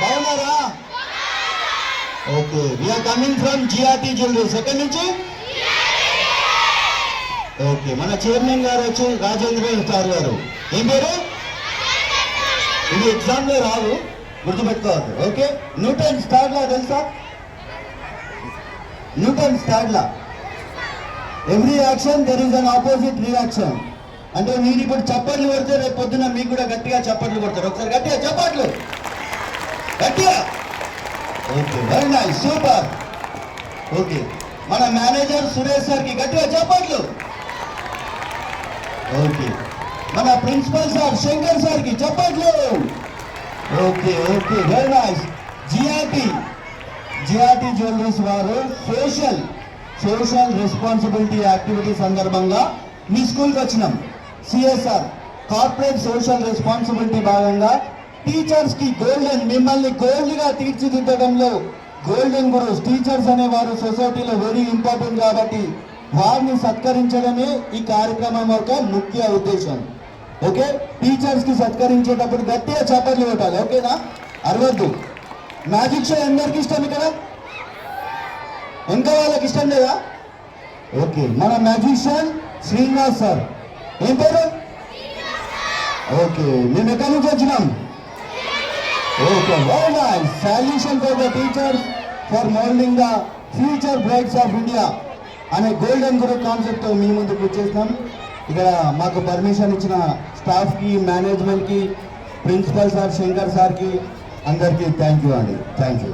బాగున్నారా? Okay, we are coming from GRT jewelleries. ఎక్కడి నుంచి? ఓకే, మన చైర్మన్ గారు వచ్చి రాజేంద్ర సార్ గారు. ఏం పేరు? ఇది ఎగ్జామ్ లో రావు, గుర్తుపెట్టుకోవద్దు. ఓకే, న్యూటన్ స్టార్ లా తెలుసా? Newton star law every action there is an opposite reaction. అంటే మీరు ఇప్పుడు చప్పట్లు కొడితే రేపు పొద్దున మీకు కూడా గట్టిగా చప్పట్లు కొడతారు. ఒకసారి గట్టిగా చప్పట్లు, గట్టిగా. Okay, very nice, super. Okay, మన మేనేజర్ సురేష్ సార్కి గట్టిగా చప్పట్లు. ఓకే, మన ప్రిన్సిపల్ సార్ శంకర్ సార్కి చప్పట్లు. Okay okay, very nice. GRT jewelleries వారు సోషల్ రెస్పాన్సిబిలిటీ యాక్టివిటీ సందర్భంగా మీ స్కూల్కి వచ్చినాం. సిఎస్ఆర్ కార్పొరేట్ సోషల్ రెస్పాన్సిబిలిటీ భాగంగా టీచర్స్ కి మిమ్మల్ని గోల్డ్ గా తీర్చిదిద్దడంలో గోల్డెన్ గురుస్ టీచర్స్ అనేవారు సొసైటీలో వెరీ ఇంపార్టెంట్ కాబట్టి వారిని సత్కరించడమే ఈ కార్యక్రమం యొక్క ముఖ్య ఉద్దేశం. ఓకే, టీచర్స్ కి సత్కరించేటప్పుడు గట్టిగా చప్పట్లు కొట్టాలి. ఓకేనా? అరవద్దు. మ్యాజిక్ షో అందరికి ఇష్టం ఇక్కడ? ఇంకా వాళ్ళకి ఇష్టం లేదా? ఓకే, మన మ్యాజిషియన్ శ్రీనివాస్ సార్. ఏం పేరు? ఓకే, మేము ఎక్కడి నుంచి వచ్చినాం? Okay, very nice. Solution for the teachers for moulding the future బ్రైట్స్ of India అనే గోల్డెన్ గురు కాన్సెప్ట్ తో మీ ముందుకు వచ్చేసినాం. ఇక్కడ మాకు పర్మిషన్ ఇచ్చిన స్టాఫ్ కి, మేనేజ్మెంట్ కి, ప్రిన్సిపల్ సార్ శంకర్ సార్ కి అందరికీ థ్యాంక్ యూ అండి. Thank you.